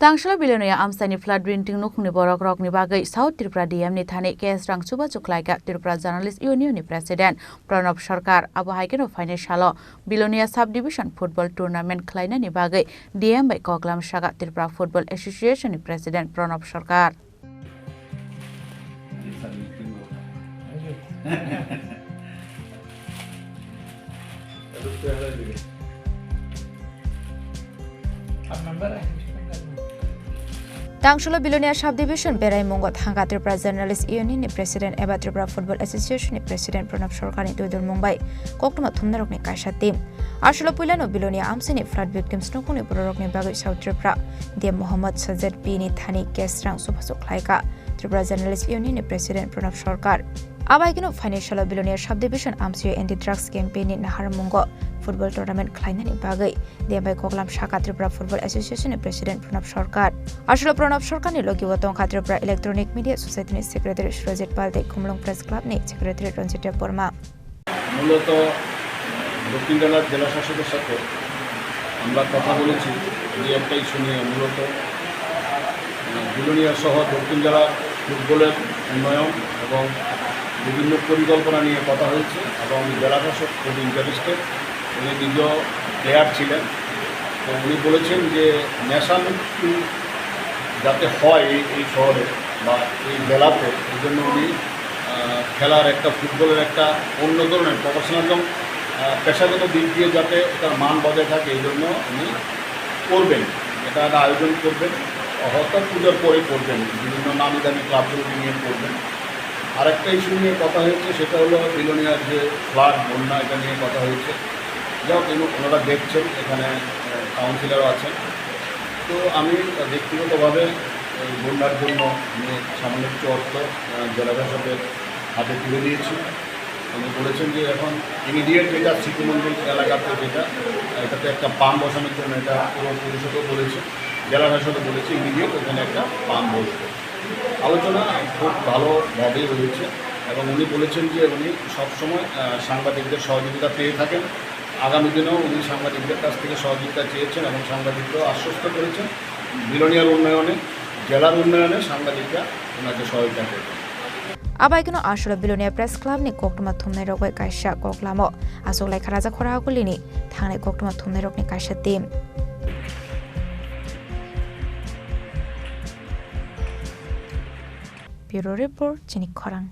Tangshala Belonia Amchaini flood winting Nukhungni Bororokni bagai South Tripura DM ni thani case rang suba chuklaiga Tripura Journalist Union ni President Pranab Sarkar abo haikeno financial Belonia Subdivision Football Tournament khlaina ni bagai DM by Koklam Shaga Tripura Football Association ni President Pranab Sarkar Tangshala Belonia Subdivision Berai Mongot Hanga Tripura Journalist Union ni President Eba Tripura Football Association ni President Pranab Sarkar ni Tudur Mumbai Koktuma Thumnarokni Kaisha team Ashula Pulano Belonia Amchaini flood victims Nukhungni Bororokni bagai South Tripura dia Muhammad Sajjad B ni thani case rang subhasuk khlaika Tripura Journalist Union ni President Pranab Sarkar Abaikino financial Belonia Subdivision Amchaini anti-drugs campaign ni Naharamungo football tournament khlaina ni bagai Dembai Koklam Shaka Tripura Football Association ni President Pranab Sarkar Ashula Pranab Sarkar ni logi watong Tripura Electronic Media Society ni Secretary Surajit Palde Khumlong Press Club ni Secretary Ranjit Porma মূলত দক্ষিণ জেলার জেলা শাসকের সাথে আমরা কথা বলেছি এই একটা ইস্যু নিয়ে মূলত বিলোনিয়া সহ দক্ষিণ জেলার ফুটবলের উন্নয়ন এবং বিভিন্ন পরিকল্পনা নিয়ে কথা হয়েছে এবং জেলা শাসক খুব ইন্টারেস্টেড উনি নিজেও প্লেয়ার ছিলেন তো উনি বলেছেন যে নেশামুক্তি যাতে হয় এই শহরে বা এই জেলাতে এই জন্য উনি খেলার একটা ফুটবলের একটা অন্য ধরনের প্রফেশনাল এবং পেশাগত দিক দিয়ে যাতে এটার মান বজায় থাকে এই জন্য উনি করবেন এটা একটা আয়োজন করবেন হয়তো পুজোর পরে করবেন বিভিন্ন নামি দামি ক্লাবগুলোকে নিয়ে করবেন আরেকটা ইস্যু নিয়ে কথা হয়েছে সেটা হলো বিলোনিয়ার যে ফ্লাড বন্যা এটা নিয়ে কথা হয়েছে যাও কিন্তু ওনারা দেখছেন এখানে কাউন্সিলরও আছেন তো আমি ব্যক্তিগতভাবে বন্যার জন্য আমি সামান্য কিছু অর্থ জেলা শাসকের হাতে তুলে দিয়েছি উনি বলেছেন যে এখন ইমিডিয়েট যেটা সিটিমন্দির এলাকাতে যেটা এটাতে একটা পাম্প বসানোর জন্য এটা পুরো পরিষদও বলেছে জেলা শাসকও বলেছে ইমিডিয়েট ওখানে একটা পাম্প বসবে আলোচনা খুব ভালোভাবেই রয়েছে এবং উনি বলেছেন যে উনি সবসময় সাংবাদিকদের সহযোগিতা পেয়ে থাকেন আগামী দিনেও উনি সাংবাদিকদের কাছ থেকে সহযোগিতা চেয়েছেন এবং সাংবাদিকরাও আশ্বস্ত করেছেন বিলোনিয়ার উন্নয়নে জেলার উন্নয়নে সাংবাদিকরা ওনাকে সহায়তা করবেন Abaikino Ashula Belonia Press Club ni Koktuma Thumnai Rokbai Kaisha Koklamo Asoklai Kharaja Khoragulini Thangnai Koktuma Thumnai Rokni Kaisha team Bureau Report Chini Khorang